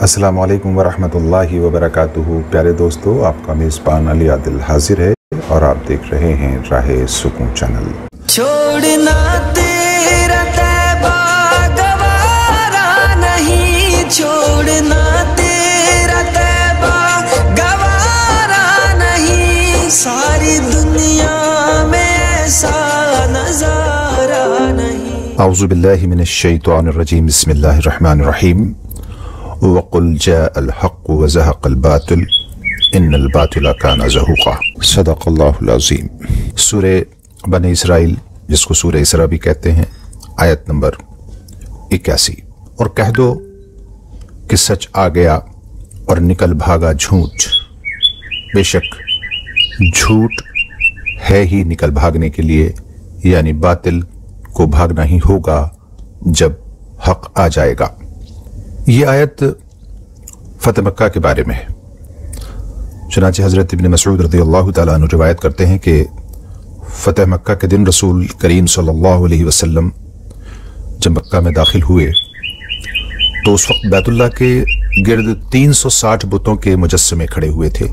السلام علیکم ورحمۃ اللہ وبرکاتہ۔ پیارے دوستو، آپ کا میزبان علی عادل حاضر ہے اور آپ دیکھ رہے ہیں راہ سکون چینل۔ چھوڑنا تیرا طیبہ گوارا نہیں، چھوڑنا تیرا طیبہ گوارا نہیں، ساری دنیا میں ایسا نظارہ نہیں۔ اعوذ باللہ من الشیطان الرجیم، بسم اللہ الرحمن الرحیم۔ وَقُلْ جَاءَ الْحَقُّ وَزَهَقَ الْبَاطِلُ إِنَّ الْبَاطِلَ كَانَ زَهُوقًا۔ صدق اللہ العظیم۔ سورہ بنی اسرائیل، جس کو سورہ اسراء بھی کہتے ہیں، آیت نمبر 81۔ اور کہہ دو کہ سچ آ گیا اور نکل بھاگا جھوٹ، بے شک جھوٹ ہے ہی نکل بھاگنے کے لیے، یعنی باطل کو بھاگنا ہی ہوگا جب حق آ جائے گا۔ یہ آیت فتح مکہ کے بارے میں ہے۔ چنانچہ حضرت ابن مسعود رضی اللہ تعالیٰ عنہ روایت کرتے ہیں کہ فتح مکہ کے دن رسول کریم صلی اللہ علیہ وسلم جب مکہ میں داخل ہوئے تو اس وقت بیت اللہ کے گرد 360 بتوں کے مجسمے کھڑے ہوئے تھے۔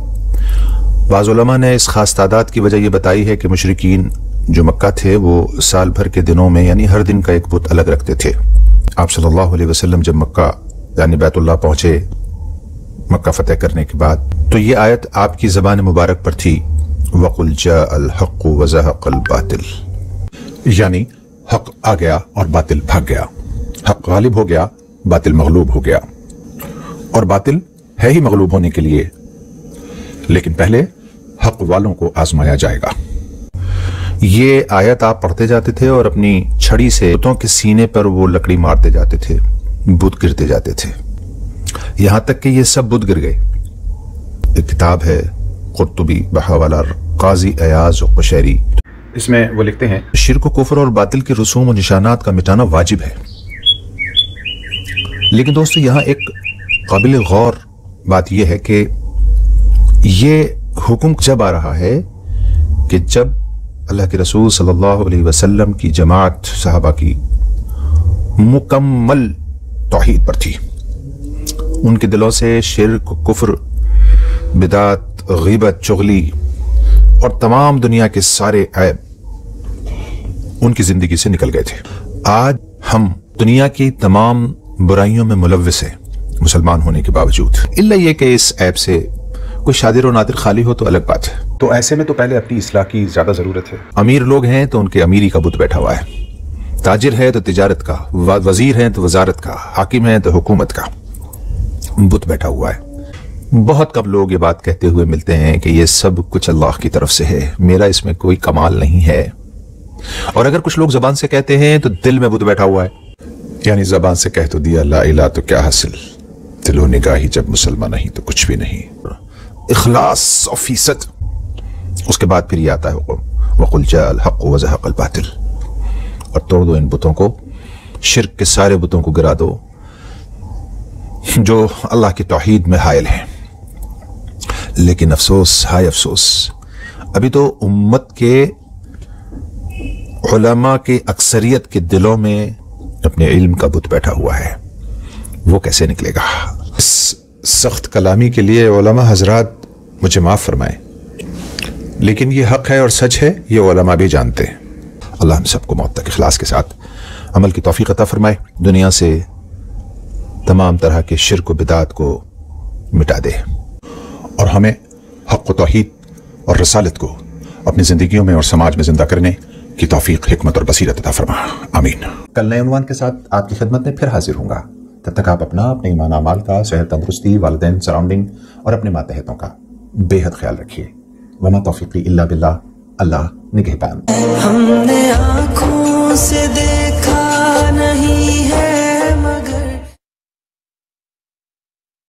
بعض علماء نے اس خاص تعداد کی وجہ یہ بتائی ہے کہ مشرکین جو مکہ تھے وہ سال بھر کے دنوں میں یعنی ہر دن کا ایک بت الگ رکھتے تھے۔ آپ صلی اللہ علیہ وسلم جب مکہ یعنی بیت اللہ پہنچے مکہ فتح کرنے کے بعد، تو یہ آیت آپ کی زبان مبارک پر تھی، وَقُلْ جَاءَ الْحَقُّ وَزَهَقَ الْبَاطِلُ، یعنی حق آ گیا اور باطل بھاگ گیا، حق غالب ہو گیا، باطل مغلوب ہو گیا، اور باطل ہے ہی مغلوب ہونے کے لیے، لیکن پہلے حق والوں کو آزمایا جائے گا۔ یہ آیت آپ پڑھتے جاتے تھے اور اپنی چھڑی سے بتوں کے سینے پر وہ لکڑی مارتے جاتے تھے، بت گرتے جاتے تھے، یہاں تک کہ یہ سب بت گر گئے۔ ایک کتاب ہے قرطبی بحوالہ قاضی ایاز و قشیری، اس میں وہ لکھتے ہیں شرک و کفر اور باطل کے رسوم و نشانات کا مٹانا واجب ہے، لیکن دوستو یہاں ایک قابل غور بات یہ ہے کہ یہ حکم جب آ رہا ہے کہ جب اللہ کے رسول صلی اللہ علیہ وسلم کی جماعت صحابہ کی مکمل توحید پر تھی، ان کے دلوں سے شرک، کفر، بدعت، غیبت، چغلی اور تمام دنیا کے سارے عیب ان کی زندگی سے نکل گئے تھے۔ آج ہم دنیا کی تمام برائیوں میں ملوث ہیں مسلمان ہونے کے باوجود، الا یہ کہ اس عیب سے کوئی شادر و نادر خالی ہو تو الگ بات ہے۔ تو ایسے میں تو پہلے اپنی اصلاح کی زیادہ ضرورت ہے۔ امیر لوگ ہیں تو ان کے امیری کا بت بیٹھا ہوا ہے، تاجر ہے تو تجارت کا، وزیر ہیں تو وزارت کا، حاکم ہیں تو حکومت کا بت بیٹھا ہوا ہے۔ بہت کم لوگ یہ بات کہتے ہوئے ملتے ہیں کہ یہ سب کچھ اللہ کی طرف سے ہے، میرا اس میں کوئی کمال نہیں ہے، اور اگر کچھ لوگ زبان سے کہتے ہیں تو دل میں بت بیٹھا ہوا ہے، یعنی زبان سے کہہ تو دیا لا الہ تو کیا حاصل، دل و نگاہی جب مسلمان نہیں تو کچھ بھی نہیں، اخلاص 100%۔ اس کے بعد پھر یہ آتا ہے حکم وَقُلْ جَاءَ الْحَقُّ وَزَهَقَ الْبَاطِلُ، اور توڑ دو ان بتوں کو، شرک کے سارے بتوں کو گرا دو جو اللہ کی توحید میں حائل ہیں۔ لیکن افسوس، ہائے افسوس، ابھی تو امت کے علماء کے اکثریت کے دلوں میں اپنے علم کا بت بیٹھا ہوا ہے، وہ کیسے نکلے گا؟ اس سخت کلامی کے لیے علماء حضرات مجھے معاف فرمائیں، لیکن یہ حق ہے اور سچ ہے، یہ علماء بھی جانتے ہیں۔ اللہ ہم سب کو موت تک اخلاص کے ساتھ عمل کی توفیق عطا فرمائے، دنیا سے تمام طرح کے شرک و بدعات کو مٹا دے، اور ہمیں حق و توحید اور رسالت کو اپنی زندگیوں میں اور سماج میں زندہ کرنے کی توفیق، حکمت اور بصیرت عطا فرما، آمین۔ کل نئے عنوان کے ساتھ آپ کی خدمت میں پھر حاضر ہوں گا، تب تک آپ اپنا، اپنے ایمان اعمال کا، صحت تندرستی، والدین، سراؤنڈنگ اور اپنے ماتحتوں کا بے حد خیال رکھیے۔ وما توفیقی الا باللہ، اللہ نگہبان۔ ہم نے آنکھوں سے